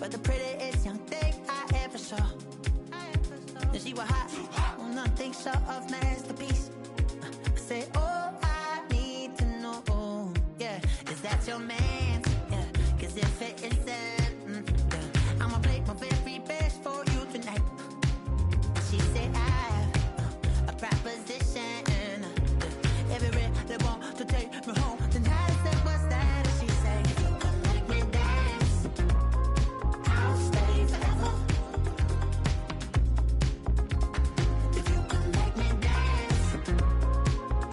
for the prettiest young thing I ever saw. And she was hot, well, nothing short of masterpiece. I said, oh, I need to know, yeah, is that your man? Yeah, cause if it isn't, yeah, I'ma play my very best for you tonight. She said, I have a proposition. Every really want to take me home tonight. I said, what's that? And she said, if you can make me dance, I'll stay forever. If you can make me dance,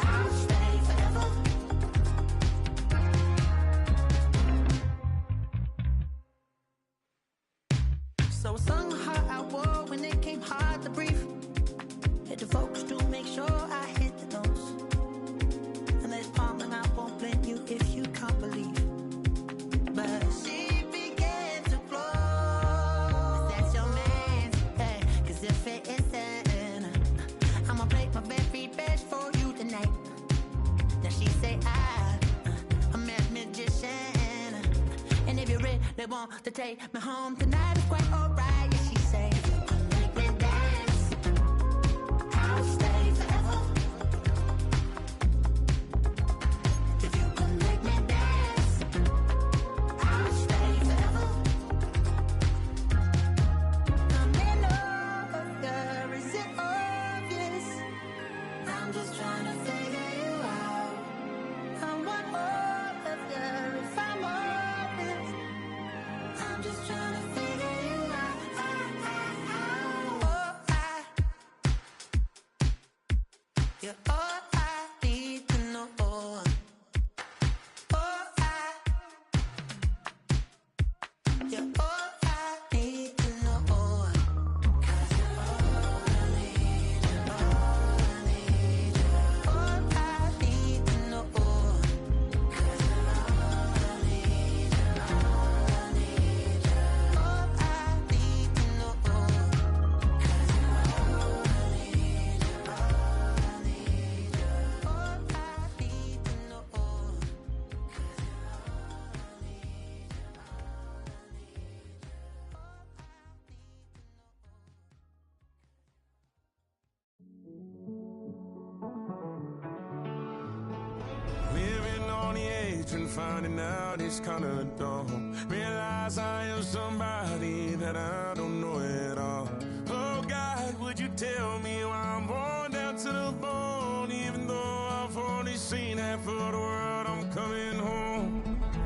I'll stay forever. So I sung the heart I wore when it came hard to breathe. Hit the focus to make sure I hit the notes. And there's palm and I won't blame you if you can't believe. But she began to flow. That's your man, hey, cause if it isn't, I'ma play my very best for you tonight. Now she say I'm a magician. And if you really want to take me home tonight, it's quite alright. Yeah, she say, if you can make me dance, I'll stay forever. If you can make me dance, I'll stay forever. I'm in love, girl, is it obvious? I'm just trying to figure you out. I want all of you if I'm honest. I'm just trying to figure you out. You're all I need to know. You're all I need to know. 'Cause you're all I need, you're all I need, you're all I need to know. 'Cause you're all I need, you're all I need, you're all I need to know. 'Cause you're all I need, you're all I need, you're all I need to know. 'Cause you're all I Living on the edge and finding out it's kinda dumb. Realize I am somebody that I don't know at all. Oh God, would you tell me why I'm born down to the bone? Even though I've only seen half of the world, I'm coming home.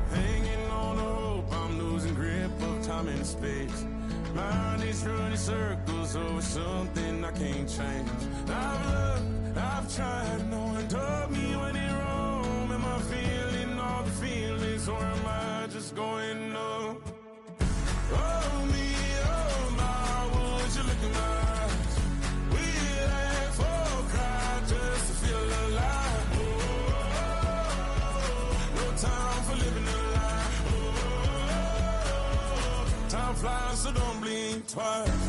Hanging on the hope, I'm losing grip of time and space. Mind is running circles over something I can't change. I've looked, I've tried, no one told me when it wrong. Am I feeling all the feelings, or am I just going numb? Oh me, oh my, would you look in my eyes? We laugh or cry just to feel alive. Oh, no time for living a lie. Oh, time flies, so don't blink twice.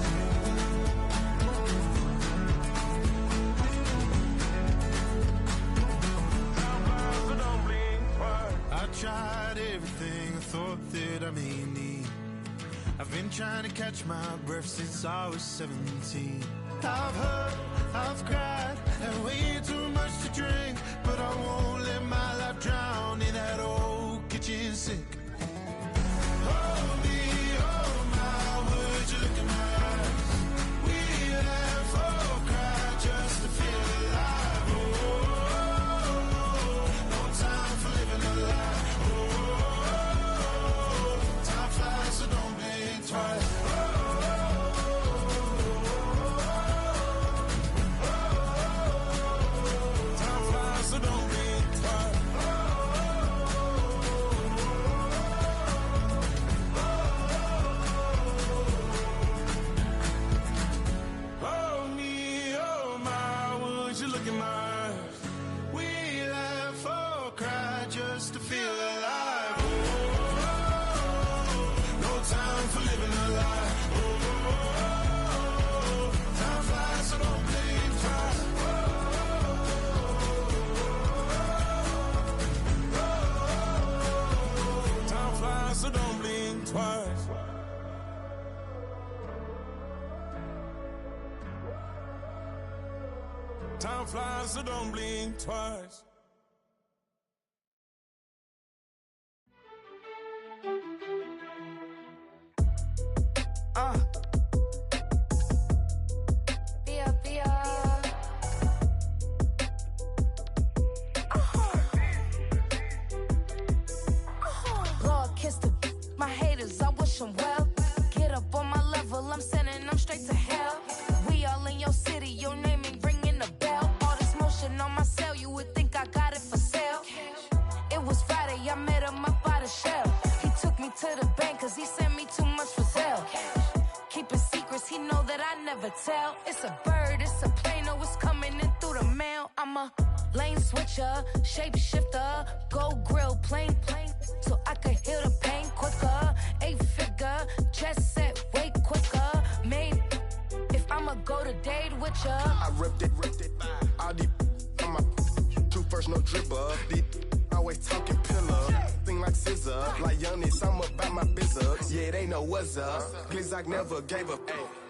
I tried everything I thought that I may need. I've been trying to catch my breath since I was 17. I've hurt, I've cried, and way too much to drink. But I won't let my life drown in that old kitchen sink. Oh me, oh my, would you look in my eyes? We laugh or cry just to feel alive. Oh, no time for living a lie. Oh, time flies, so don't blink twice. Time flies, so don't blink twice. Oh me, oh my, would you look in my eyes? We laugh or cry just to feel alive. Oh, no time for living a lie. Oh, time flies, so don't blink twice. Time flies, so don't blink twice. Time flies, so don't blink twice. Lord, kiss my haters, I wish them well. Get up on my level, I'm sending them straight to hell. We all in your city, your name ain't ringing a bell. All this motion on my cell, you would think I got it for sale. It was Friday, I met him up by the shell. He took me to the bank, cause he sent me too much for sale. Keeping secrets, he know that I never tell. It's a bird, it's a plane, oh, it's coming in through the mail. I'm a lane switcher, shape shifter, go grill, plane, so I could heal the pain quicker. 8-figure, just set way quicker. Made, if I'ma go to date with ya. I ripped it, all these on my two first, no dribble. These always talking pillar, thing like scissor. Like youngest, I'm about my business. Yeah, they know what's up. Glizak never gave up.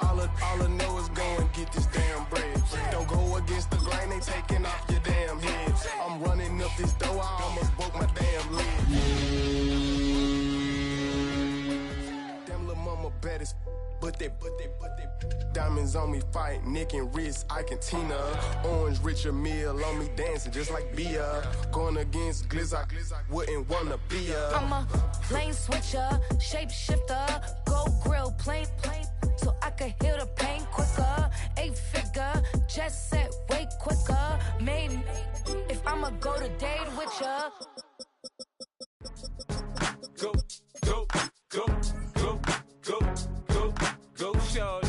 All I know is go and get this damn bread. Don't go against the grain, they taking off your damn head. I'm running up this door, I almost broke my damn leg. Damn little mama bad as but they diamonds on me fight, neck and wrist, I can Tina. Orange Richard Mill on me dancing just like Bia. Going against Glizak, wouldn't wanna be a. I'm a lane switcher, shape shifter, go grill, plane, so I could heal the pain quicker. 8-figure, just set way quicker. Made, if I'ma go to date with ya. Go, go, go, go, go, go, go, shorty.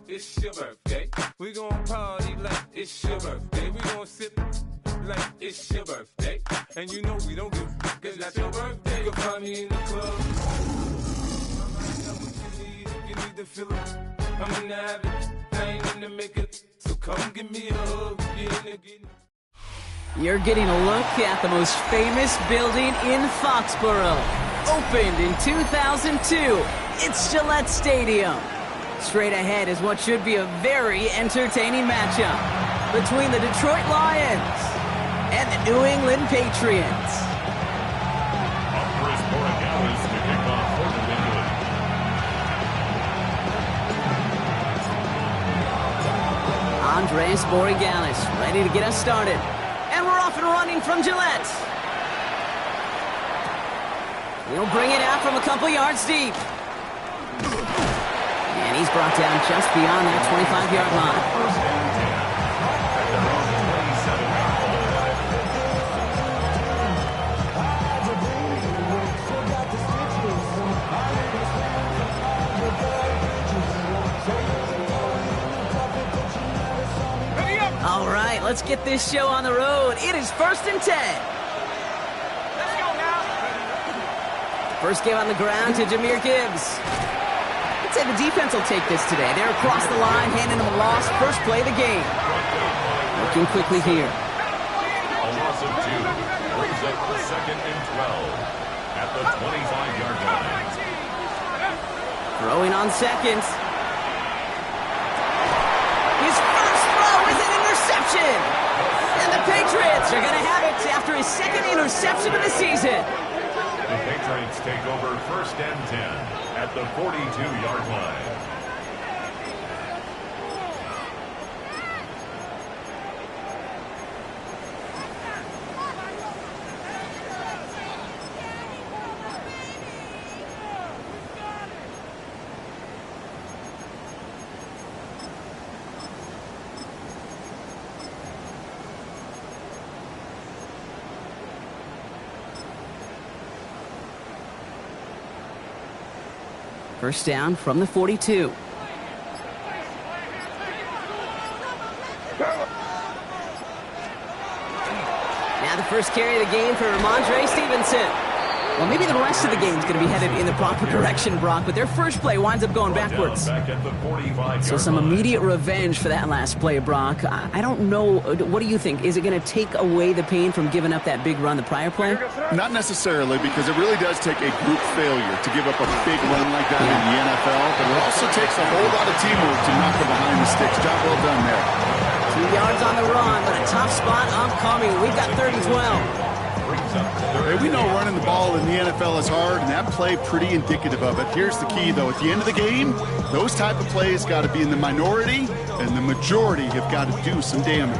It's your birthday. We gon' party like it's your birthday. We gon' sip like it's your birthday. And you know we don't give a cause that's your birthday. You'll find me in the club. I got what you need if you need to fill it. I'm in the habit, I ain't in the make it. So come give me a hug. You're getting a look at the most famous building in Foxborough. Opened in 2002, it's Gillette Stadium. Straight ahead is what should be a very entertaining matchup between the Detroit Lions and the New England Patriots. Andres Borregalis ready to get us started. And we're off and running from Gillette. He'll bring it out from a couple yards deep. And he's brought down just beyond that 25-yard line. All right, let's get this show on the road. It is 1st and 10. Let's go now. First game on the ground to Jahmyr Gibbs. I'd say the defense will take this today. They're across the line, handing them a loss. First play of the game. Looking quickly here. A loss of 2 brings up the 2nd and 12 at the 25-yard line. Throwing on second. His first throw is an interception. And the Patriots are going to have it after his 2nd interception of the season. The Patriots take over 1st and 10 at the 42-yard line. First down from the 42. Now the first carry of the game for Ramondre Stevenson. Well, maybe the rest of the game is going to be headed in the proper direction, Brock, but their first play winds up going backwards. So some immediate revenge for that last play, Brock. I don't know. What do you think? Is it going to take away the pain from giving up that big run the prior play? Not necessarily, because it really does take a group failure to give up a big run like that in the NFL, but it also takes a whole lot of teamwork to knock it behind the sticks. Job well done there. 2 yards on the run, but a tough spot upcoming. We've got 3rd and 12. Hey, we know running the ball in the NFL is hard, and that play pretty indicative of it. Here's the key, though. At the end of the game, those type of plays got to be in the minority, and the majority have got to do some damage.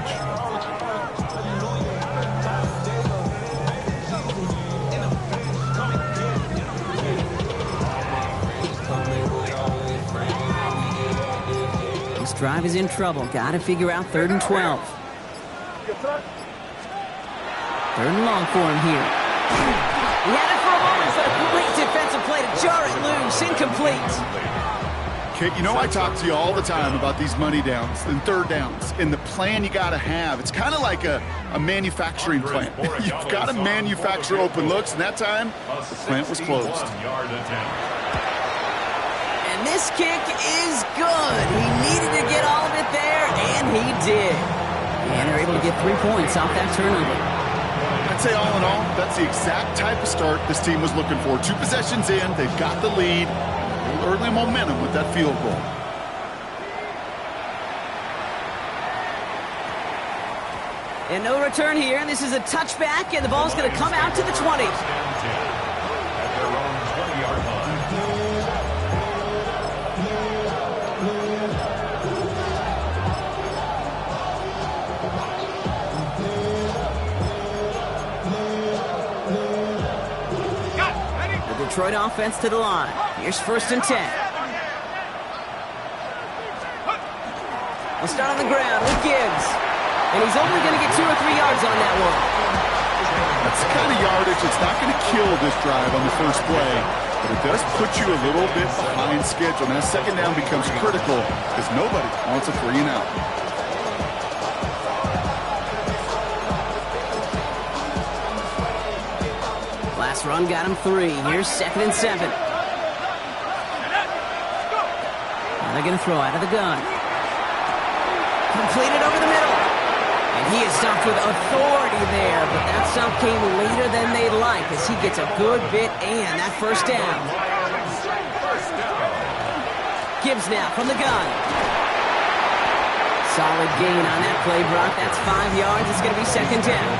This drive is in trouble. Got to figure out 3rd and 12. 3rd and long for him here. He had it for a moment, but a great defensive play to jar it loose. Incomplete. Okay, you know I talk to you all the time about these money downs and 3rd downs and the plan you got to have. It's kind of like a manufacturing plant. You've got to manufacture open looks, and that time, the plant was closed. And this kick is good. He needed to get all of it there, and he did. And they're able to get 3 points off that turnover. I'd say all in all, that's the exact type of start this team was looking for. 2 possessions in, they've got the lead. Early momentum with that field goal. And no return here. This is a touchback, and the ball's going to come out to the 20. At their own 20-yard line. The Detroit offense to the line. Here's 1st and 10. We'll start on the ground with Gibbs. And he's only going to get 2 or 3 yards on that one. That's the kind of yardage that's not going to kill this drive on the first play, but it does put you a little bit behind schedule. Now, 2nd down becomes critical because nobody wants a 3 and out. Last run got him 3. Here's 2nd and 7. Now they're going to throw out of the gun. Completed over the middle. And he is stopped with authority there, but that stop came later than they'd like as he gets a good bit and that 1st down. Gibbs now from the gun. Solid gain on that play, Brock. That's 5 yards. It's going to be 2nd down.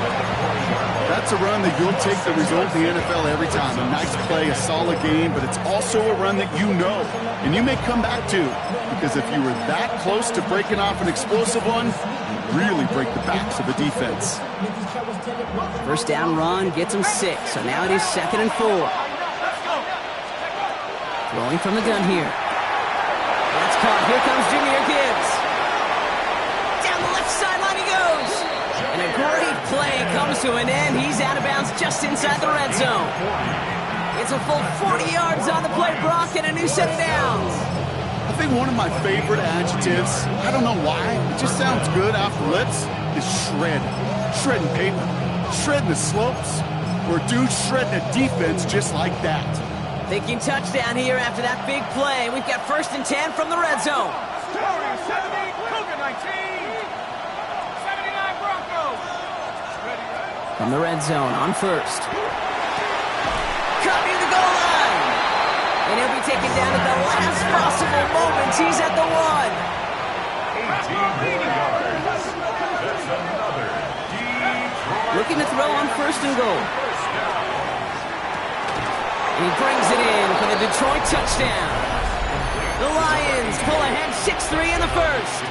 That's a run that you'll take the result in the NFL every time. A nice play, a solid game, but it's also a run that you know, and you may come back to, because if you were that close to breaking off an explosive one, you really break the backs of the defense. 1st down run gets him 6, so now it is 2nd and 4. Throwing from the gun here. That's caught. Here comes Jahmyr Gibbs. Down the left sideline he goes. And a great play comes to an end. He's out of bounds just inside the red zone. It's a full 40 yards on the play, Brock, and a new set of downs. I think one of my favorite adjectives, I don't know why, it just sounds good off the lips, is shred. Shredding paper. Shredding the slopes. Or dude shredding a defense just like that. Thinking touchdown here after that big play. We've got 1st and 10 from the red zone. 70, Cougar 19. From the red zone on 1st. Cut near the goal line. And he'll be taken down at the last possible moment. He's at the 1. 18 yards. That's another Detroit. Looking to throw on 1st and goal. And he brings it in for the Detroit touchdown. The Lions pull ahead 6-3 in the 1st.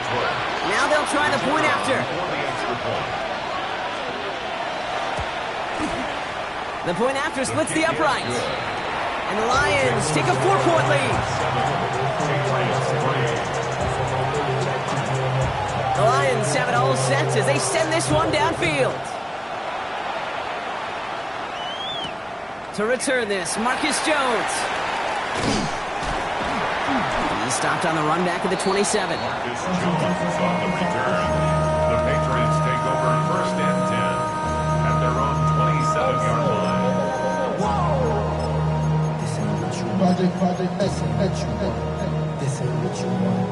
Now they'll try the point after. The point after splits the uprights. And the Lions take a 4-point lead. The Lions have it all set as they send this one downfield. To return this, Marcus Jones. He's stopped on the run back at the 27. Marcus Jones on the return. The Patriots take over 1st and 10 at their own 27-yard line. Project, this ain't what you want. This ain't what you want.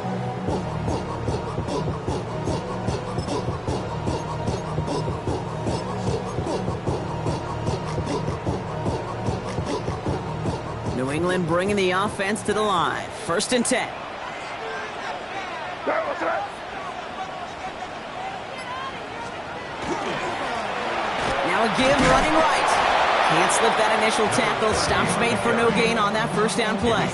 New England bringing the offense to the line. 1st and 10. Now a give running right. Can't slip that initial tackle. Stops made for no gain on that first down play.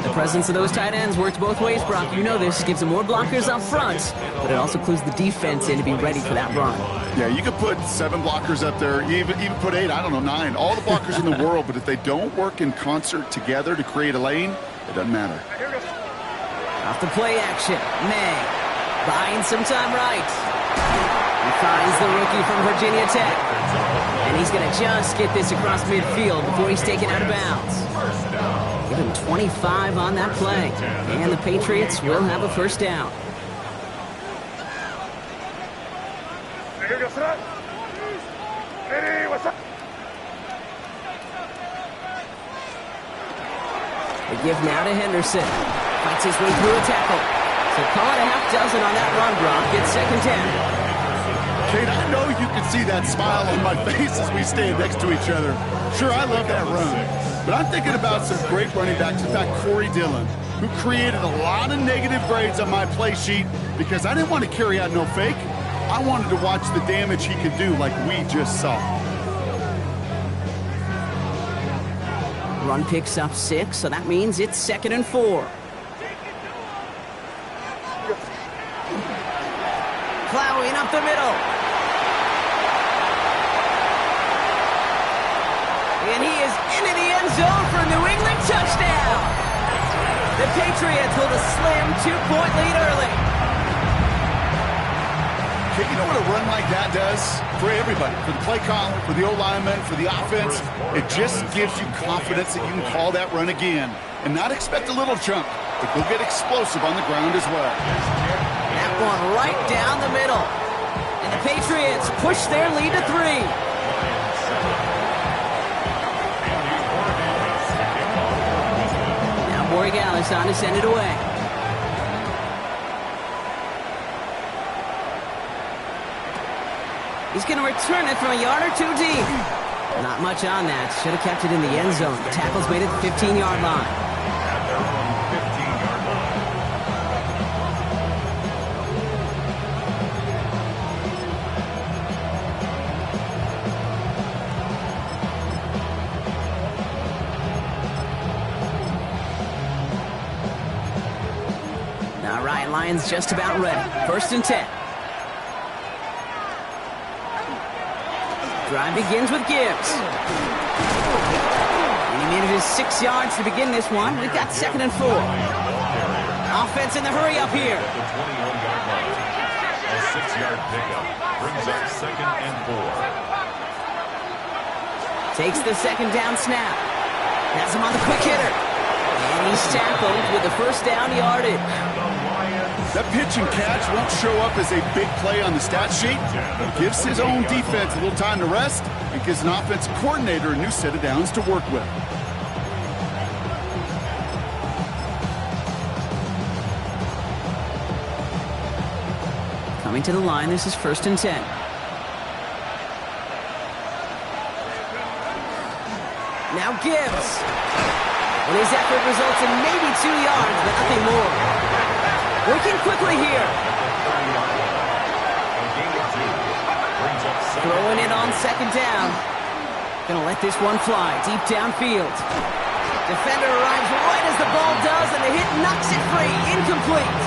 The presence of those tight ends works both ways, Brock. You know this. Gives them more blockers up front, but it also clues the defense in to be ready for that run. Yeah, you could put 7 blockers up there, even put 8, I don't know, 9. All the blockers in the world, but if they don't work in concert together to create a lane, it doesn't matter. Off the play action. May buying some time right. He finds the rookie from Virginia Tech. And he's going to just get this across midfield before he's taken out of bounds. Give him 25 on that play. And the Patriots will have a first down. The give now to Henderson. Fights his way through a tackle. So call it a half dozen on that run, Brock. It's second down. Kate, I know you can see that smile on my face as we stand next to each other. Sure, I love that run. But I'm thinking about some great running backs. In fact, Corey Dillon, who created a lot of negative grades on my play sheet because I didn't want to carry out no fake. I wanted to watch the damage he could do like we just saw. Run picks up 6, so that means it's 2nd and 4. Plowing up the middle. And he is into the end zone for a New England touchdown. The Patriots hold a slim 2-point lead early. Okay, you know what a run like that does for everybody? For the play caller, for the O-lineman, for the offense. It just gives you confidence that you can call that run again and not expect a little chunk, but go get explosive on the ground as well. That one right down the middle. And the Patriots push their lead to 3. Now Borregales on to send it away. He's going to return it from a yard or 2 deep. Not much on that. Should have kept it in the end zone. The tackle's made it the 15-yard line. Now Ryan Lyons just about ready. 1st and 10. Drive begins with Gibbs. And he made it his 6 yards to begin this one. We've got 2nd and 4. Offense in the hurry up here. At the 21-yard line. A 6-yard pickup brings up 2nd and 4. Takes the 2nd down snap. Has him on the quick hitter. And he's tackled with the first down yardage. That pitch and catch won't show up as a big play on the stat sheet. It gives his own defense a little time to rest and gives an offensive coordinator a new set of downs to work with. Coming to the line, this is 1st and 10. Now Gibbs. And his effort results in maybe 2 yards, but nothing more. Working quickly here. Throwing it on 2nd down. Gonna let this one fly deep downfield. Defender arrives right as the ball does, and the hit knocks it free. Incomplete.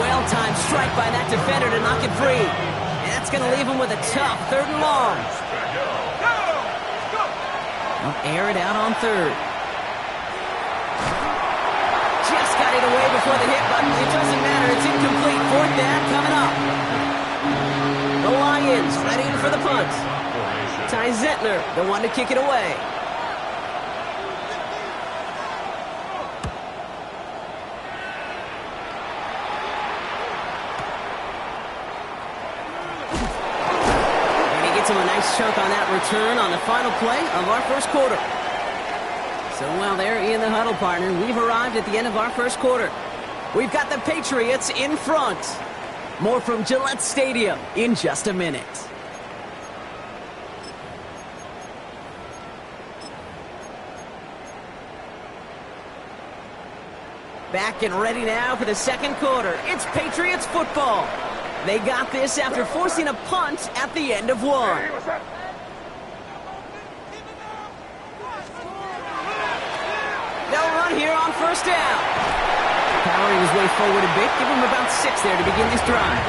Well-timed strike by that defender to knock it free. And that's gonna leave him with a tough 3rd and long. They'll air it out on 3rd. Got it away before the hit button. It doesn't matter. It's incomplete. 4th down coming up. The Lions ready for the punt. Ty Zettler, the one to kick it away. And he gets him a nice chunk on that return on the final play of our first quarter. So while they're in the huddle, partner, we've arrived at the end of our first quarter. We've got the Patriots in front. More from Gillette Stadium in just a minute. Back and ready now for the second quarter. It's Patriots football. They got this after forcing a punt at the end of one. They'll run here on first down. Powering his way forward a bit. Give him about 6 there to begin this drive.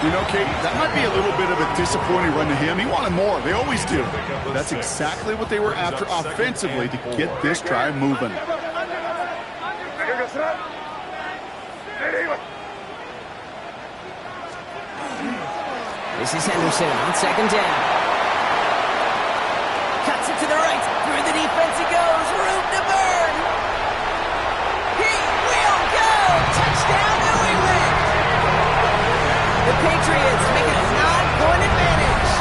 You know, Katie, that might be a little bit of a disappointing run to him. He wanted more. They always do. That's exactly what they were after offensively to get this drive moving. This is Henderson on second down. Cuts it to the right. Through the defense it goes. Room to burn. He will go. Touchdown, New England. The Patriots make it a 9-point advantage.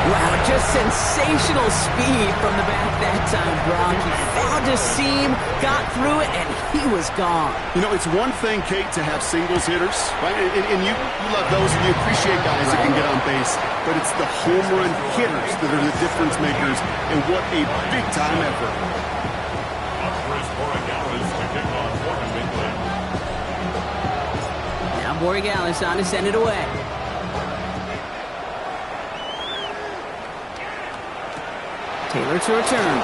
Wow, just sensational speed from the back that time, Brock. He found a seam, got through it, and he was gone. You know, it's one thing, Kate, to have singles hitters, right? And you love those, and you appreciate guys that can get on base. But it's the home run hitters that are the difference makers, and what a big-time effort. Now Borregales on to send it away. Taylor to return.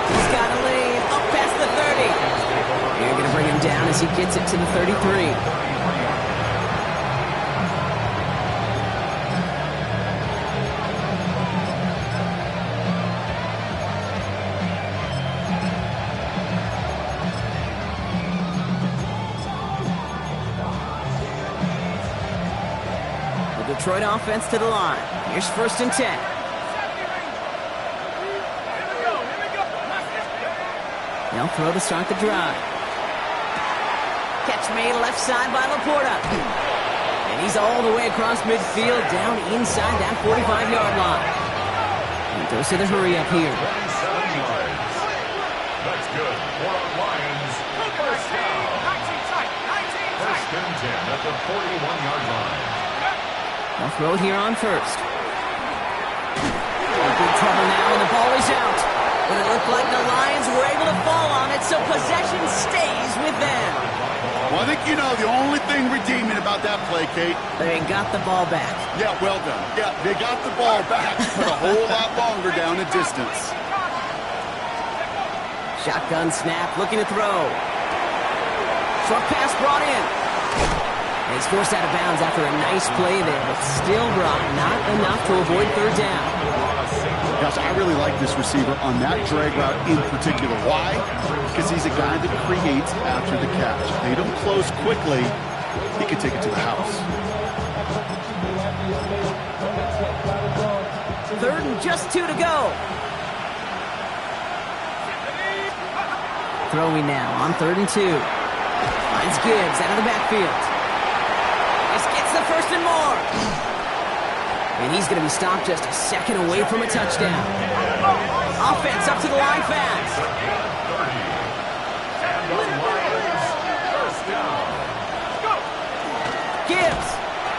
He's got a lane up past the 30. They're going to bring him down as he gets it to the 33. The Detroit offense to the line. Here's first and 10. They'll throw to start the drive. Catch made left side by Laporta. And he's all the way across midfield, down inside that 45-yard line. He goes to the hurry up here. 27 yards. That's good. For our Lions, first down. First and 10 at the 41-yard line. They'll throw it here on first. In big trouble now, and the ball is out. But it looked like the Lions were able to fall on it, so possession stays with them. Well, I think you know the only thing redeeming about that play, Kate. They got the ball back. Yeah, well done. Yeah, they got the ball back, but a whole lot longer down the distance. Shotgun snap, looking to throw. Short pass brought in. And he's forced out of bounds after a nice play there, but still brought not enough to avoid third down. Gosh, I really like this receiver on that drag route in particular. Why? Because he's a guy that creates after the catch. If they don't close quickly, he can take it to the house. Third and just 2 to go. Throwing now on 3rd and 2. Finds Gibbs out of the backfield. This gets the first and more. And he's going to be stopped just a second away from a touchdown. Offense up to the line fast. Gibbs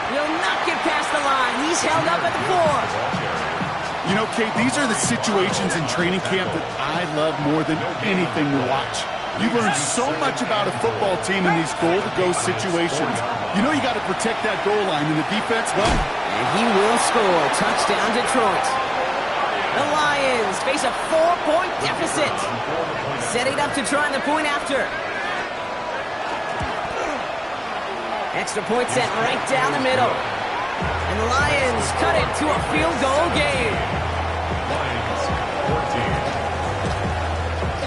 will not get past the line. He's held up at the 4. You know, Kate, these are the situations in training camp that I love more than anything to watch. You learn so much about a football team in these goal-to-go situations. You know you got to protect that goal line, and the defense, well... And he will score. Touchdown, Detroit. The Lions face a 4-point deficit. Setting up to try the point after. Extra point set right down the middle. And the Lions cut it to a field goal game.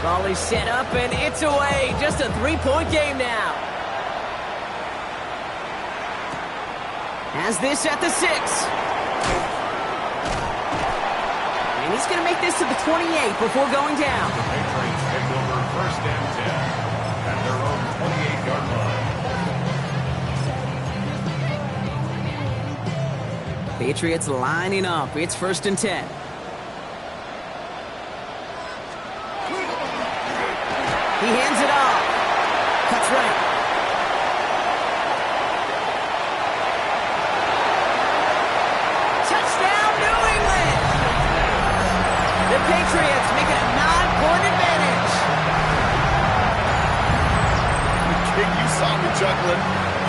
Ball is set up and it's away. Just a 3-point game now. Has this at the 6. And he's going to make this to the 28 before going down. The Patriots take over first and 10 at their own 28-yard line. Patriots lining up. It's first and 10. He hands it off. Cuts right. Touchdown, New England! The Patriots make it a 9-point advantage. You kick saw me chuckling.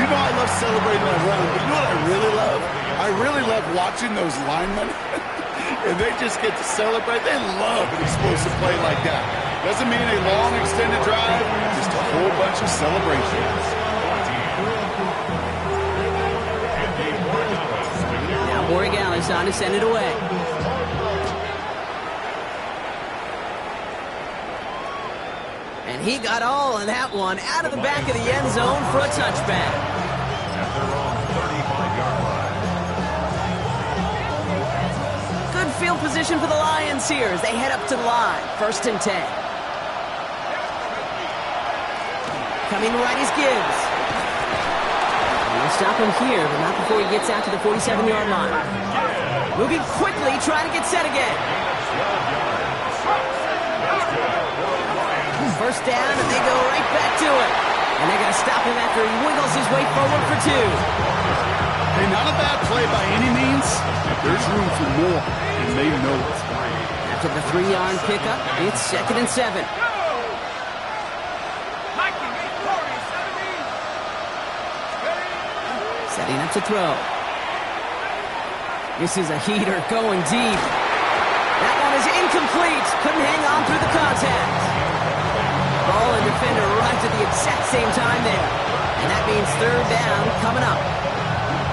You know I love celebrating that run, but you know what I really love? I really love watching those linemen. And they just get to celebrate. They love an explosive play like that. Doesn't mean a long extended drive, just a whole bunch of celebrations. Now Borregales on to send it away. And he got all of that one out of the back of the end zone for a touchback. At their own 35-yard line. Good field position for the Lions here as they head up to the line. 1st and 10. Coming right is Gibbs. They'll stop him here, but not before he gets out to the 47-yard line. Moving quickly, trying to get set again. 1st down, and they go right back to it. And they're going to stop him after he wiggles his way forward for 2. Hey, not a bad play by any means. There's room for more, and they know it. After the 3-yard pickup, it's 2nd and 7. Setting up to throw. This is a heater going deep. That one is incomplete. Couldn't hang on through the contact. Ball and defender arrived at the exact same time there. And that means 3rd down coming up.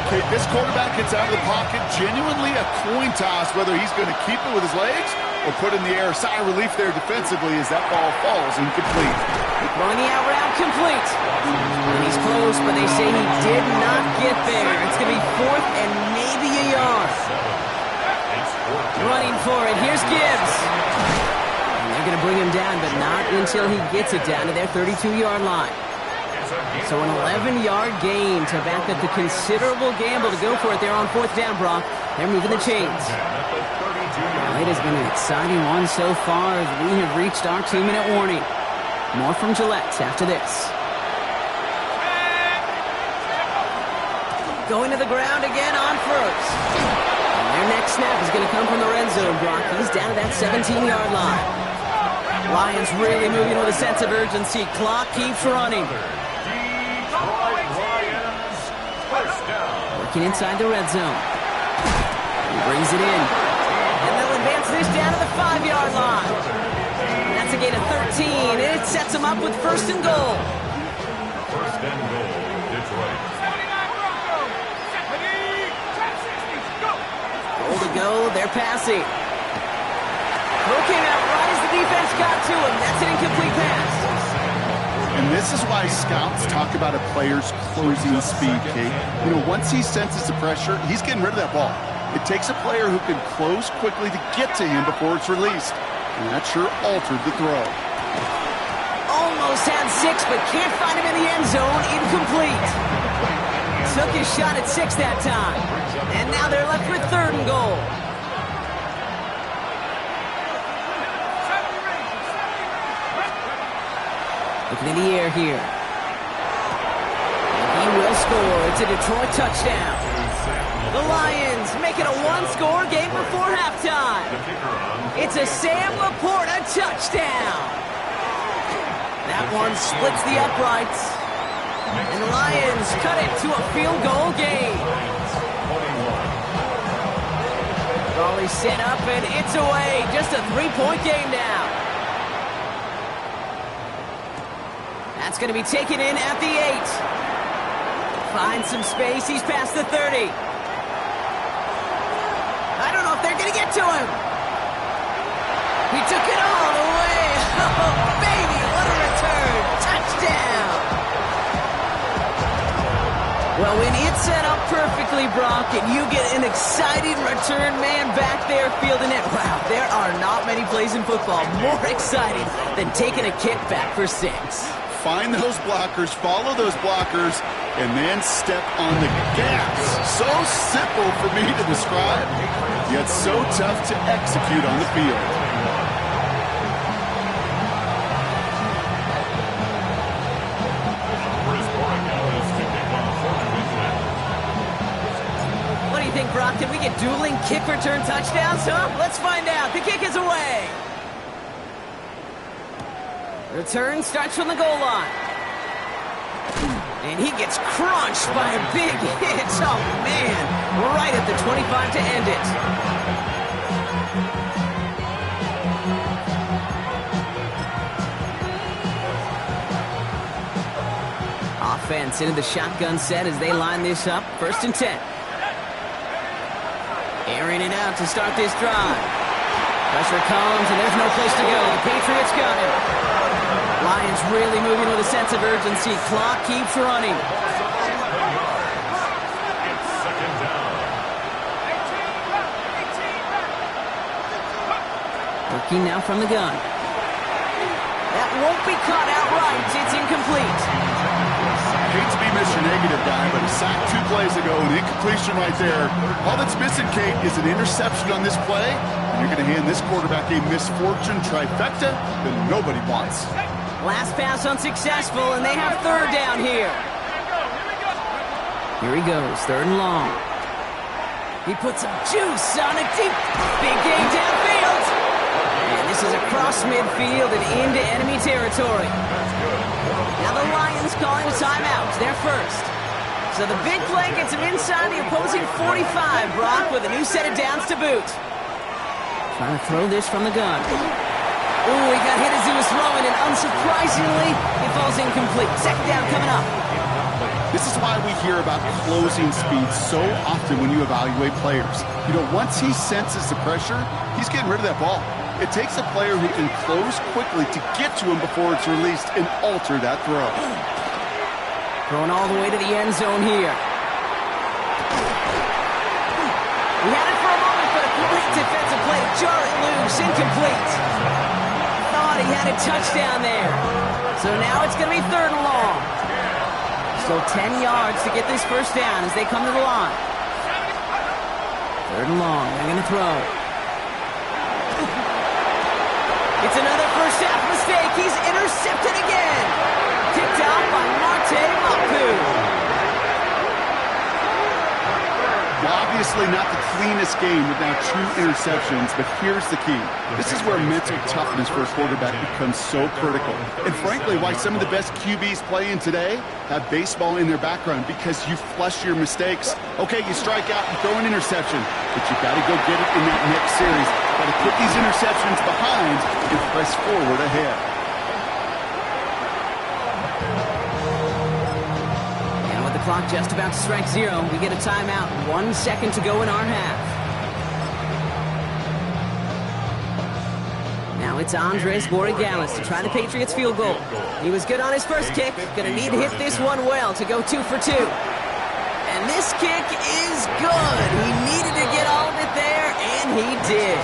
Okay, this quarterback gets out of the pocket. Genuinely a coin toss whether he's going to keep it with his legs or put in the air. Sigh of relief there defensively as that ball falls incomplete. Throwing the out route complete. And he's close, but they say he did not get there. It's going to be 4th and maybe a yard. Running for it. Here's Gibbs. And they're going to bring him down, but not until he gets it down to their 32-yard line. So an 11-yard gain to back up the considerable gamble to go for it there on 4th down, Brock. They're moving the chains. Well, it has been an exciting one so far as we have reached our 2-minute warning. More from Gillette after this. Going to the ground again on 1st. And their next snap is going to come from the red zone, Brock. He's down to that 17-yard line. Lions really moving with a sense of urgency. Clock keeps running. Working inside the red zone. He brings it in. And they'll advance this down to the 5-yard line. That's a gain of 13. And it sets them up with 1st and goal. 1st and goal, Detroit. Goal to go, they're passing. Throw came out right as the defense got to him. That's an incomplete pass. And this is why scouts talk about a player's closing speed, Kate. You know, once he senses the pressure, he's getting rid of that ball. It takes a player who can close quickly to get to him before it's released. And that sure altered the throw. Almost had 6, but can't find him in the end zone. Incomplete. Took his shot at 6 that time. And now they're left with 3rd and goal. Looking in the air here. And he will score. It's a Detroit touchdown. The Lions make it a 1-score game before halftime. It's a Sam Laporta touchdown. That one splits the uprights. And the Lions cut it to a field goal game. Raleigh set up and it's away. Just a 3-point game now. That's going to be taken in at the 8. Finds some space. He's past the 30. I don't know if they're going to get to him. He took it all the way. Oh, baby, what a return. Touchdown. Well, when it's set up perfectly, Brock, and you get an exciting return man back there fielding it, wow, there are not many plays in football more exciting than taking a kick back for 6. Find those blockers, follow those blockers, and then step on the gas. So simple for me to describe, yet so tough to execute on the field. What do you think, Brock? Can we get dueling kick return touchdowns, huh? Let's find out. The kick is away. Return starts from the goal line. And he gets crunched by a big hit. Oh, man. Right at the 25 to end it. Offense into the shotgun set as they line this up. 1st and 10. Airing it out to start this drive. Pressure comes, and there's no place to go. The Patriots got him. Lions really moving with a sense of urgency. Clock keeps running. It's 2nd down. Working now from the gun. That won't be caught outright. It's incomplete. Hate to be Mr. Negative guy, but he sacked 2 plays ago, an incompletion right there. All that's missing, Kate, is an interception on this play. And you're going to hand this quarterback a misfortune trifecta that nobody wants. Last pass unsuccessful, and they have 3rd down here. Here he goes, 3rd and long. He puts some juice on a deep, big game downfield. And this is across midfield and into enemy territory. Now the Lions calling a timeout. They're first. So the big play gets him inside the opposing 45, Brock, with a new set of downs to boot. Trying to throw this from the gun. Ooh, he got hit as he was throwing, and unsurprisingly, it falls incomplete. 2nd down coming up. This is why we hear about closing speed so often when you evaluate players. You know, once he senses the pressure, he's getting rid of that ball. It takes a player who can close quickly to get to him before it's released and alter that throw. Throwing all the way to the end zone here. He had it for a moment, but a great defensive play. Jar it loose, incomplete. Thought he had a touchdown there. So now it's going to be 3rd and long. So 10 yards to get this 1st down as they come to the line. 3rd and long. They're going to throw. It's another first half mistake. He's intercepted again. Kicked out by Marte Mapu. Obviously not the cleanest game with now 2 interceptions, but here's the key. This is where mental toughness for a quarterback becomes so critical. And frankly, why some of the best QBs playing today have baseball in their background, because you flush your mistakes. Okay, you strike out and throw an interception, but you got to go get it in that next series. Got to put these interceptions behind and press forward ahead. And with the clock just about to strike 0, we get a timeout. 1 second to go in our half. Now it's Andres Borregales to try the Patriots field goal. He was good on his first kick. Going to need to hit this one well to go 2 for 2. And this kick is good. He needed to get all of it there, and he did.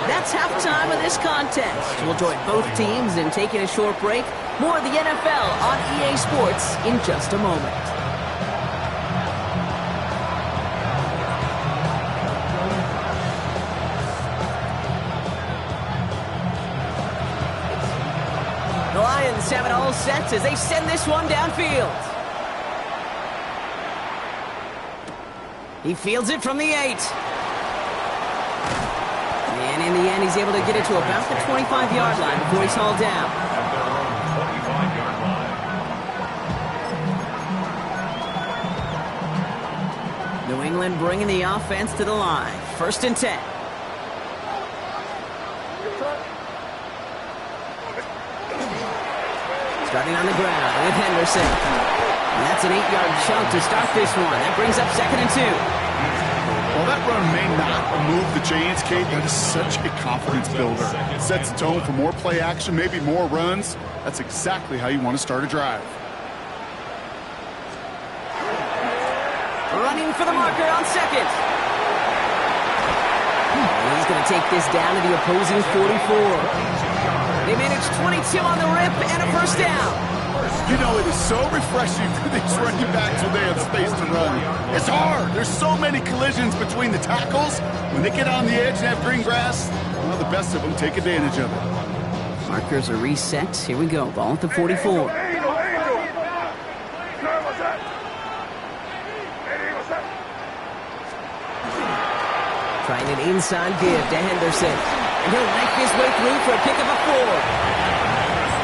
That's halftime of this contest. We'll join both teams in taking a short break. More of the NFL on EA Sports in just a moment. The Lions have it all set as they send this one downfield. He fields it from the 8. And in the end, he's able to get it to about the 25-yard line before he's hauled down. At their own 25-yard line. New England bringing the offense to the line. 1st and 10. Starting on the ground with Henderson. And that's an 8-yard chunk to start this one. That brings up 2nd and 2. While that run may not move the chains, Kate, that is such a confidence builder. It sets the tone for more play action, maybe more runs. That's exactly how you want to start a drive. Running for the marker on 2nd. And he's going to take this down to the opposing 44. They managed 22 on the rip and a 1st down. You know, it is so refreshing for these running backs when they have space to run. It's hard. There's so many collisions between the tackles. When they get on the edge and have green grass, well, the best of them take advantage of it. Markers are reset. Here we go. Ball at the 44. Trying an inside give to Henderson. And he'll make his way through for a pick of a 4.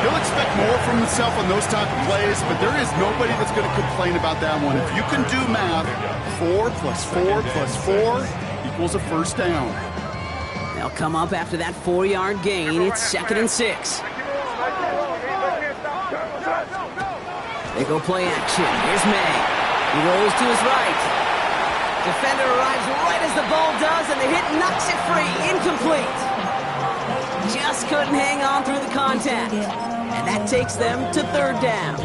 He'll expect more from himself on those type of plays, but there is nobody that's going to complain about that one. If you can do math, 4 plus 4 plus 4 equals a first down. They'll come up after that 4-yard gain. It's 2nd and 6. They go play action. Here's May. He rolls to his right. Defender arrives right as the ball does, and the hit knocks it free. Incomplete. Just couldn't hang on through the contact. And that takes them to 3rd down.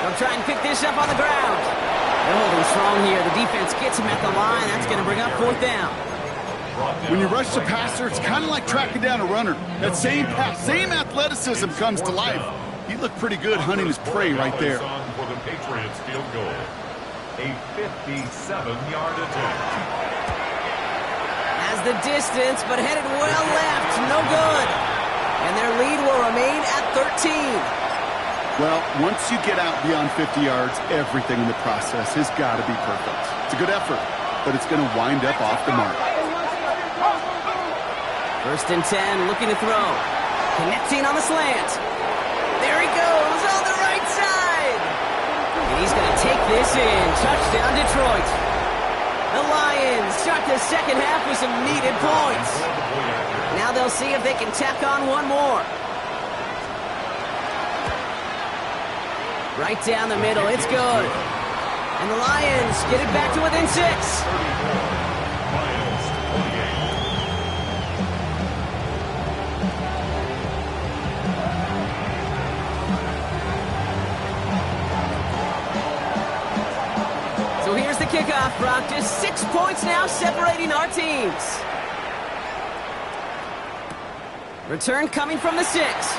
They'll try and pick this up on the ground. They're holding strong here. The defense gets him at the line. That's going to bring up 4th down. When you rush the passer, it's kind of like tracking down a runner. That same pass, same athleticism comes to life. He looked pretty good hunting his prey right there. For the Patriots field goal. A 57-yard attempt. Has the distance, but headed well left. No good. And their lead will remain at 13. Well, once you get out beyond 50 yards, everything in the process has got to be perfect. It's a good effort, but it's going to wind up off the mark. 1st and 10, looking to throw. Connecting on the slant. There he goes on the right side. And he's going to take this in. Touchdown, Detroit. The Lions start the 2nd half with some needed points. Now they'll see if they can tack on one more. Right down the middle, it's good. And the Lions get it back to within 6. So here's the kickoff, Brock. Just 6 points now separating our teams. Return coming from the 6.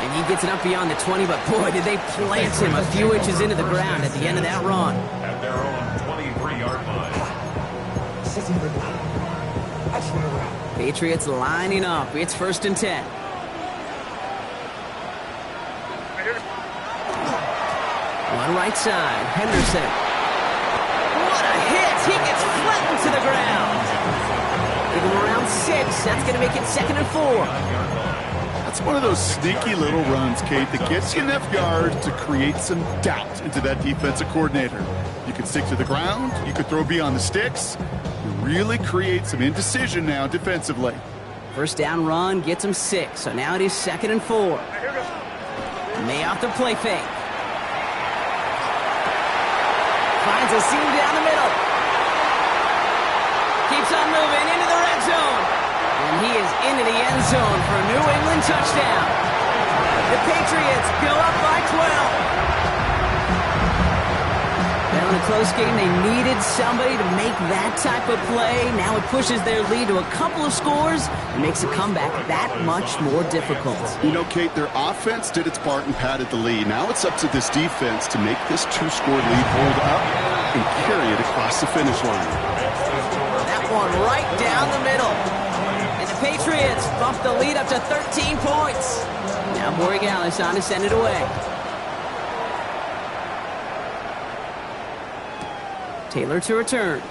And he gets it up beyond the 20, but boy, did they plant him a few inches into the ground at the end of that run. At their own 23-yard line. Patriots lining up. It's 1st and 10. One right side. Henderson. What a hit! He gets flattened to the ground. Give him around 6. That's going to make it 2nd and 4. That's one of those sneaky little runs, Kate, that gets you enough yards to create some doubt into that defensive coordinator. You can stick to the ground. You could throw beyond the sticks. You really create some indecision now defensively. 1st down run gets him 6. So now it is 2nd and 4. May off the play fake. Finds a seam down the middle. Keeps on moving into the red zone. And he is into the end zone for a New England touchdown. The Patriots go up by 12. Well, in a close game, they needed somebody to make that type of play. Now it pushes their lead to a couple of scores and makes a comeback that much more difficult. You know, Kate, their offense did its part and padded the lead. Now it's up to this defense to make this 2-score lead hold up and carry it across the finish line. That one right down the middle. Patriots bump the lead up to 13 points. Now Borregales on to send it away. Taylor to return.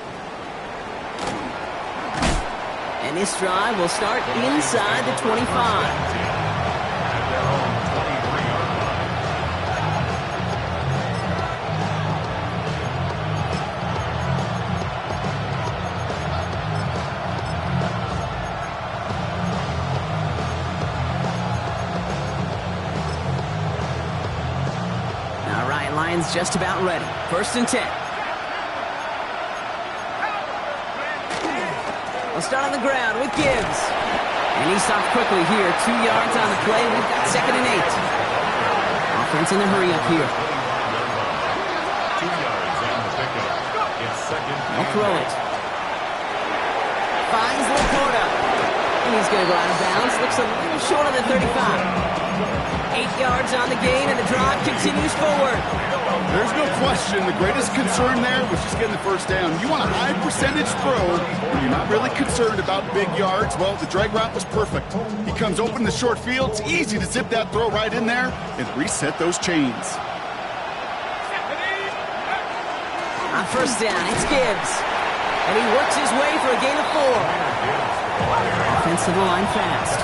And this drive will start inside the 25. Lions just about ready. 1st and 10. They'll start on the ground with Gibbs. And he stopped quickly here. 2 yards on the play. We've got 2nd and 8. Offense in the hurry up here. 2 yards on the pickup. It's 2nd. They'll throw it. Finds Laporta. And he's going to go out of bounds. Looks a little short on the 35. 8 yards on the gain, and the drive continues forward. There's no question the greatest concern there was just getting the 1st down. You want a high percentage throw when you're not really concerned about big yards. Well, the drag route was perfect. He comes open in the short field. It's easy to zip that throw right in there and reset those chains. On first down, it's Gibbs. And he works his way for a gain of 4. Offensive line fast.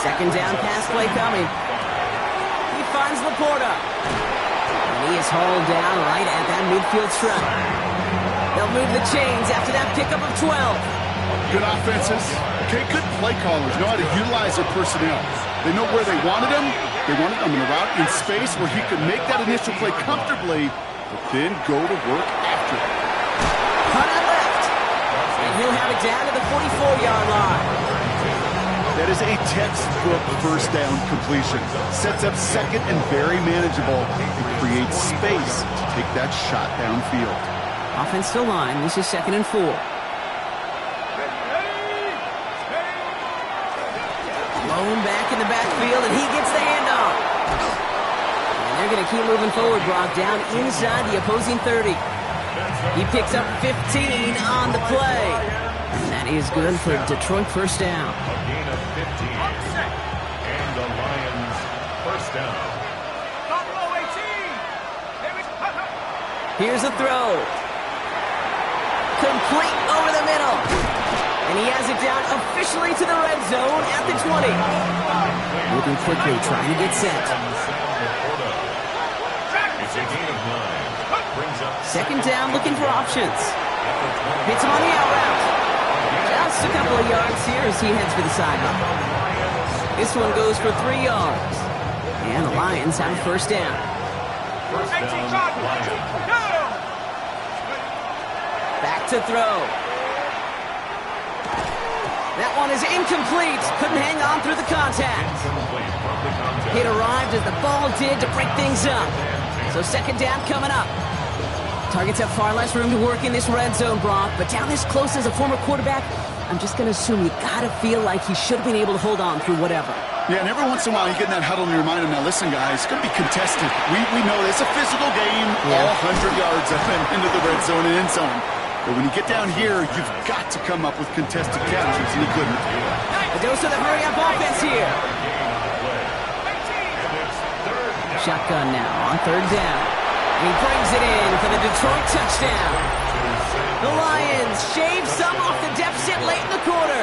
Second down pass play coming. He finds Laporta. And he is hauled down right at that midfield stripe. They'll move the chains after that pickup of 12. Good offenses. Okay, good play callers know how to utilize their personnel. They know where they wanted him. They wanted him in a route in space where he could make that initial play comfortably, but then go to work after it. Punt out left. And he'll have it down to the 44-yard line. That is a textbook first down completion. Sets up second and very manageable and creates space to take that shot downfield. Offensive line, this is 2nd and 4. Blown back in the backfield, and he gets the handoff. And they're going to keep moving forward, Brock, down inside the opposing 30. He picks up 15 on the play. And that is good for Detroit first down. A gain of 15. And the Lions first down. Here's a throw. Complete over the middle. And he has it down officially to the red zone at the 20. Moving quickly, trying to get set. It's a gain of 9. Brings up Second down, looking for options. Hits him on the out route. Just a couple of yards here as he heads for the sideline. This one goes for 3 yards. And the Lions have a first down. first down, Lions. Back to throw. That one is incomplete. Couldn't hang on through the contact. It arrived as the ball did to break things up. So second down coming up. Targets have far less room to work in this red zone, Brock. But down this close as a former quarterback, I'm just going to assume you got to feel like he should have been able to hold on through whatever. Yeah, and every once in a while you get in that huddle and you remind him, now listen, guys, it's going to be contested. We know it's a physical game, all 100 yards up and into the red zone and end zone. But when you get down here, you've got to come up with contested catches, and he couldn't. A dose of the hurry-up offense here. Shotgun now on third down. And he brings it in for the Detroit touchdown. The Lions shave some off the deficit late in the quarter.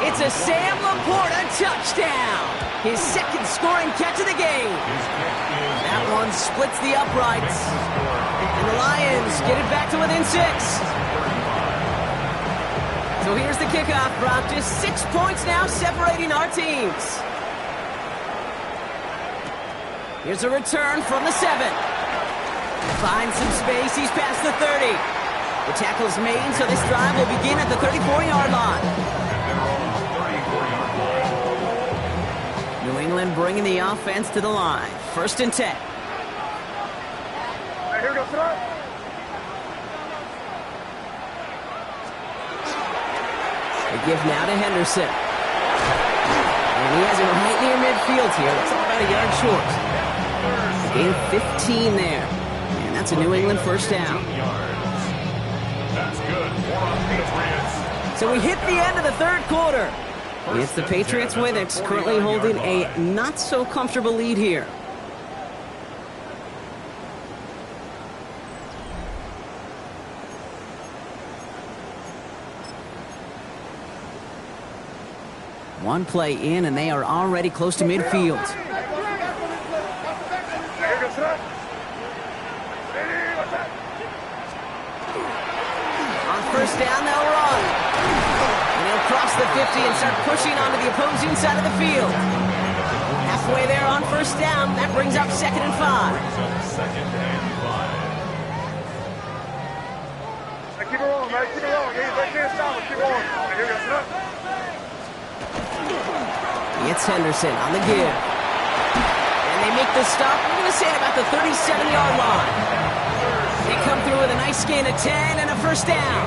It's a Sam Laporta touchdown. His second scoring catch of the game. That one splits the uprights. And the Lions get it back to within 6. So here's the kickoff, Brock. Just 6 points now separating our teams. Here's a return from the 7. Finds some space. He's past the 30. The tackle's made, so this drive will begin at the 34-yard line. New England bringing the offense to the line. 1st and 10. Here we go, throw. They give now to Henderson. And he has it right near midfield here. Looks like about a yard short. Gain of 15 there. And that's a New England first down. That's good. More on Patriots. So we hit the end of the third quarter. It's the Patriots with it, currently holding a not-so-comfortable lead here. One play in, and they are already close to midfield. On first down, they'll run. And he'll cross the 50 and start pushing onto the opposing side of the field. Halfway there on first down, that brings up 2nd and 5. Keep it rolling, man. Keep it rolling. They can't stop us. Keep rolling. Here we go. It's Henderson on the give. And they make the stop, I'm going to say, at about the 37-yard line. They come through with a nice gain of 10 and a first down.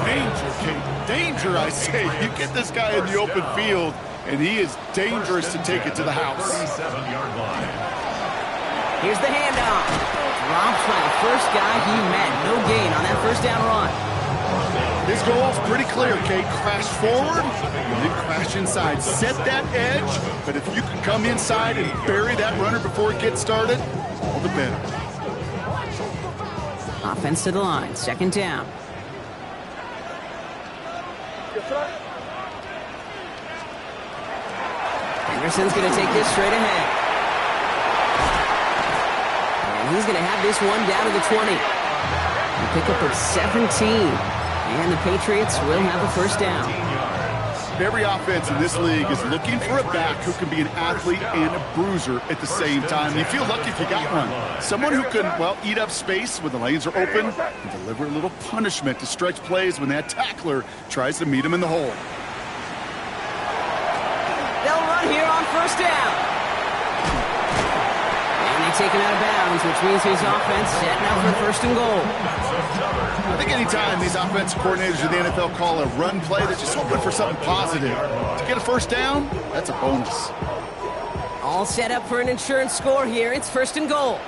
Danger, Kate. Danger, I say. You get this guy in the open field, and he is dangerous to take it to the house. 37-yard line. Here's the handoff. Drops by the first guy he met. No gain on that first down run. His goal is pretty clear, Kate. Crash forward, and then crash inside. Set that edge, but if you can come inside and bury that runner before it gets started, the better. Offense to the line, second down. Henderson's going to take this straight ahead. And he's going to have this one down to the 20. A pickup of 17. And the Patriots will have a first down. Every offense in this league is looking for a back who can be an athlete and a bruiser at the same time. You feel lucky if you got one. Someone who can, well, eat up space when the lanes are open and deliver a little punishment to stretch plays when that tackler tries to meet him in the hole. They'll run here on first down. And they take him out of bounds, which means his offense setting up for first and goal. I think anytime these offensive coordinators in the NFL call a run play, they're just hoping for something positive. To get a first down, that's a bonus. All set up for an insurance score here. It's first and goal.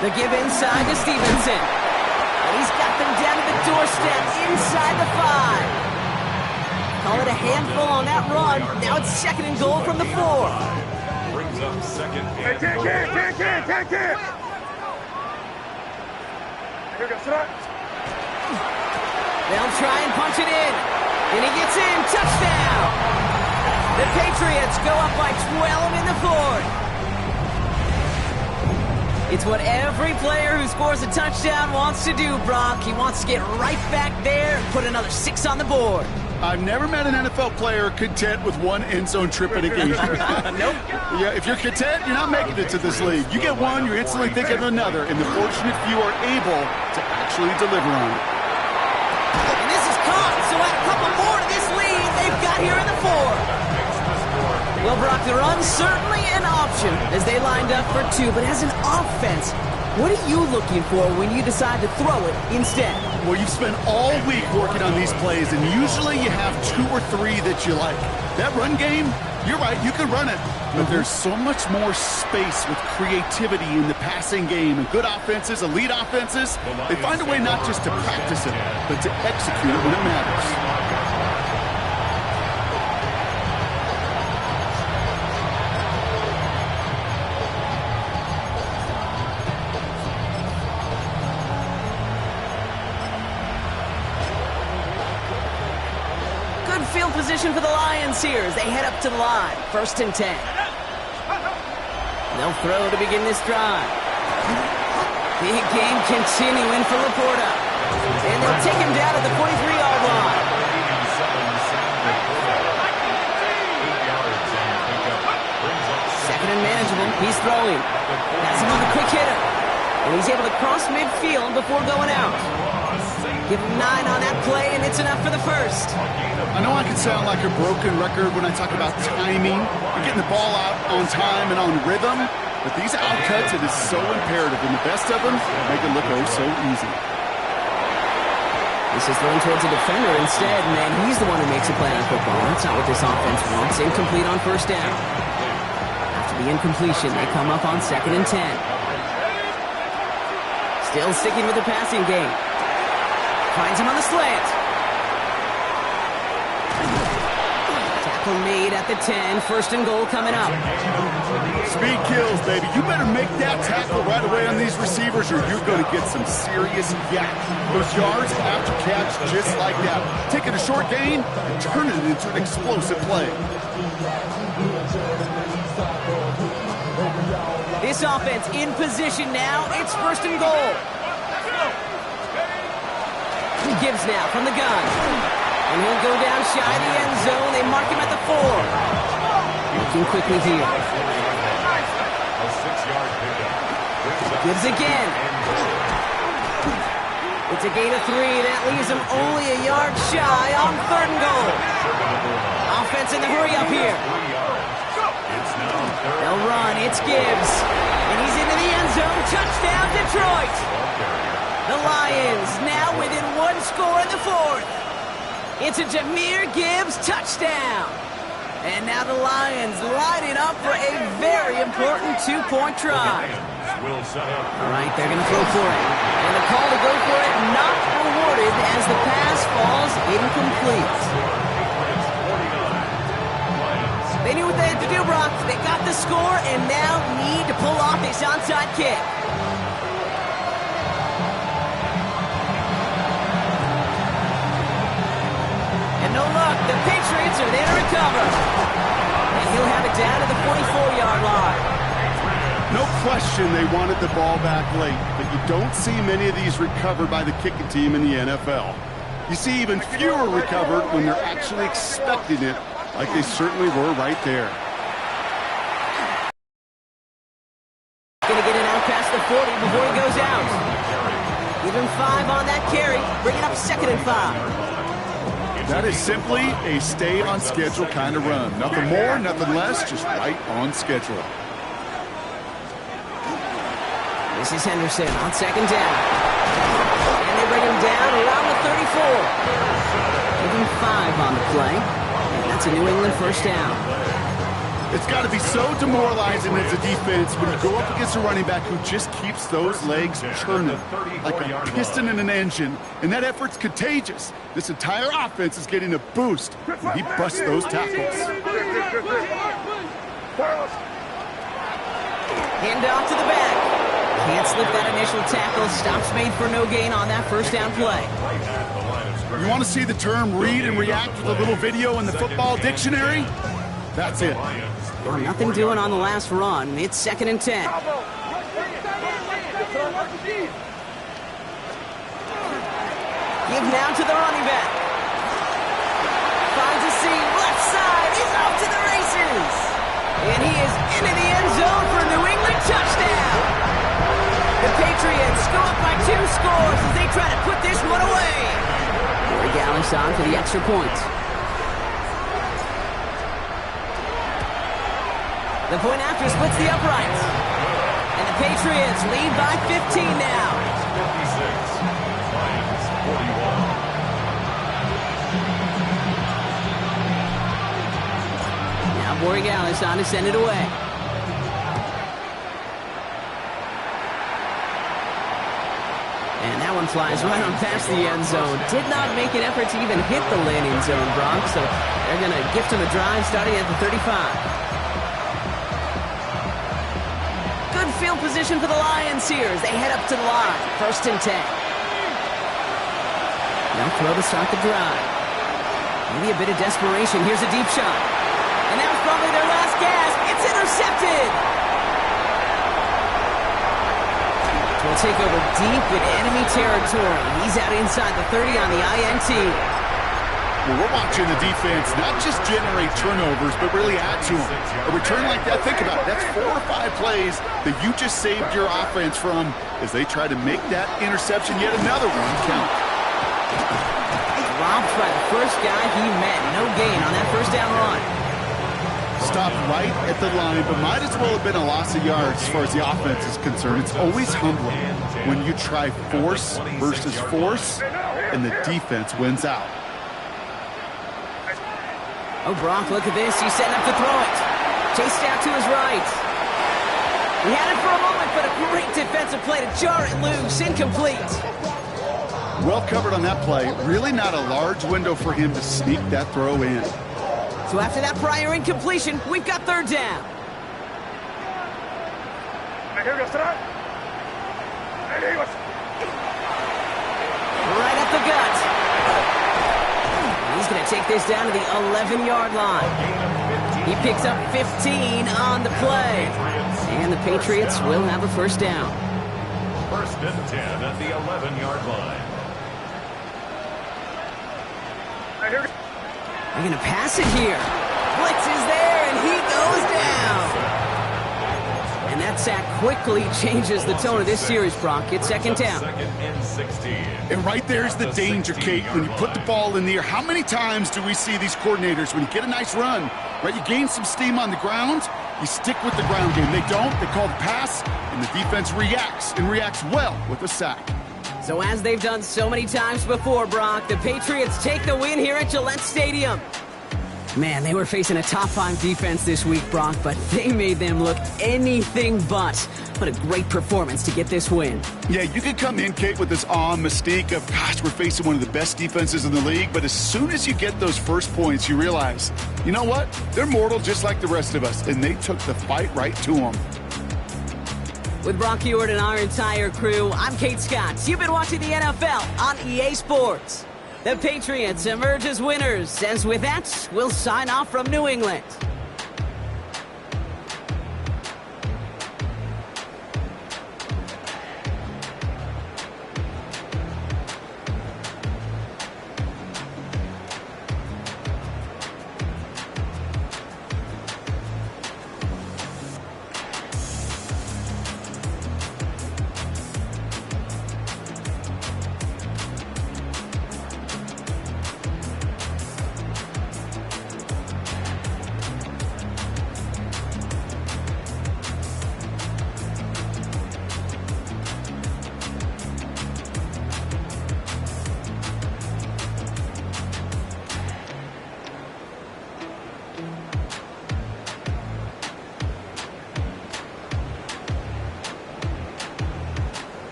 The give inside to Stevenson. And he's got them down to the doorstep inside the 5. Call it a handful on that run. Now it's second and goal from the 4. Brings up second and Can't. They'll try and punch it in. And he gets in. Touchdown. The Patriots go up by 12 in the 4th. It's what every player who scores a touchdown wants to do, Brock. He wants to get right back there and put another 6 on the board. I've never met an NFL player content with one end zone trip in a game. Nope. Yeah, if you're content, you're not making it to this league. You get one, you're instantly thinking of another, and the fortunate few are able to actually deliver on it. And this is caught, so add a couple more to this lead they've got here in the 4. Well, Brock, the run's certainly an option as they lined up for 2, but as an offense, what are you looking for when you decide to throw it instead? Well, you've spent all week working on these plays, and usually you have 2 or 3 that you like. That run game, you're right, you can run it. But there's so much more space with creativity in the passing game. And good offenses, elite offenses, they find a way not just to practice it, but to execute it when it matters. Field position for the Lions here as they head up to the line. First and 10. They'll throw to begin this drive. Big game continuing for Laporta. And they'll take him down at the 43-yard line. Second and manageable. He's throwing. Has him on the quick hitter. And he's able to cross midfield before going out. Give him 9 on that play, and it's enough for the first. I know I can sound like a broken record when I talk about timing and getting the ball out on time and on rhythm, but these outcuts, it is so imperative, and the best of them make it look oh so easy. This is thrown towards a defender instead, and then he's the one who makes a play on football. That's not what this offense wants. Incomplete on first down. After the incompletion, they come up on second and 10. Still sticking with the passing game. Finds him on the slant. Tackle made at the 10. First and goal coming up. Speed kills, baby. You better make that tackle right away on these receivers or you're going to get some serious yak. Those yards after catch just like that. Taking a short gain and turning it into an explosive play. This offense in position now. It's first and goal. He gives now from the gun. And he'll go down shy of the end zone. They mark him at the 4. Looking quickly here. Gives again. It's a gain of 3. That leaves him only a yard shy on third and goal. Offense in the hurry up here. They'll run. It's Gibbs. And he's into the end zone. Touchdown, Detroit. The Lions now within 1 score in the 4th. It's a Jahmyr Gibbs touchdown. And now the Lions lining up for a very important 2-point try. All right, they're going to throw for it. And the call to go for it not rewarded as the pass falls incomplete. They knew what they had to do, Brock. They got the score and now need to pull off this onside kick. And no luck. The Patriots are there to recover. And he'll have it down to the 44-yard line. No question they wanted the ball back late, but you don't see many of these recovered by the kicking team in the NFL. You see even fewer recovered when they're actually expecting it, like they certainly were right there. Gonna get it out past the 40 before he goes out. Give him 5 on that carry. Bring it up 2nd and 5. That is simply a stay on schedule kind of run. Nothing more, nothing less, just right on schedule. This is Henderson on 2nd down. And they bring him down around the 34. Give him 5 on the play. And that's a New England first down. It's got to be so demoralizing as a defense when you go up against a running back who just keeps those legs churning like a piston in an engine, and that effort's contagious. This entire offense is getting a boost when he busts those tackles. Hand off to the back. Can't slip that initial tackle. Stops made for no gain on that first down play. You want to see the term read and react with a little video in the football dictionary? That's it. Well, nothing doing on the last run. It's 2nd and 10. Give now to the running back. Finds a seam. Left side. He's off to the races. And he is into the end zone for a New England touchdown. The Patriots go up by 2 scores as they try to put this one away. Wade on for the extra point. The point after splits the uprights. And the Patriots lead by 15 now. 56, Lions 41. Now Borregales on to send it away. And that one flies right on past the end zone. Did not make an effort to even hit the landing zone, Bronx. So they're going to gift him a drive starting at the 35. Good field position for the Lions here as they head up to the line. 1st and 10. Now throw to start the drive. Maybe a bit of desperation. Here's a deep shot. And that was probably their last gasp. It's intercepted. Will take over deep in enemy territory. He's out inside the 30 on the INT. Well, we're watching the defense not just generate turnovers, but really add to them. A return like that, think about it. That's 4 or 5 plays that you just saved your offense from as they try to make that interception, yet another one count. Dropped by the first guy he met. No gain on that first down run. Stopped right at the line, but might as well have been a loss of yards as far as the offense is concerned. It's always humbling when you try force versus force, and the defense wins out. Oh, Brock, look at this. He's setting up to throw it. Chased out to his right. He had it for a moment, but a great defensive play to jar it loose. Incomplete. Well covered on that play. Really not a large window for him to sneak that throw in. So after that prior incompletion, we've got 3rd down. Right up the gut. He's going to take this down to the 11-yard line. He picks up 15 on the play. And the Patriots will have a first down. 1st and 10 at the 11-yard line. They're going to pass it here. Blitz is there, and he goes down. And that sack quickly changes the tone of this series, Brock. It's 2nd down. 2nd and 16. And right there's the danger, Kate. When you put the ball in the air, how many times do we see these coordinators, when you get a nice run, right, you gain some steam on the ground, you stick with the ground game. They don't, they call the pass, and the defense reacts, and reacts well with a sack. So as they've done so many times before, Brock, the Patriots take the win here at Gillette Stadium. Man, they were facing a top 5 defense this week, Brock, but they made them look anything but. What a great performance to get this win. Yeah, you could come in, Kate, with this mystique of, gosh, we're facing one of the best defenses in the league, but as soon as you get those first points, you realize, you know what? They're mortal just like the rest of us, and they took the fight right to them. With Brock Huard and our entire crew, I'm Kate Scott. You've been watching the NFL on EA Sports. The Patriots emerge as winners, as with that, we'll sign off from New England.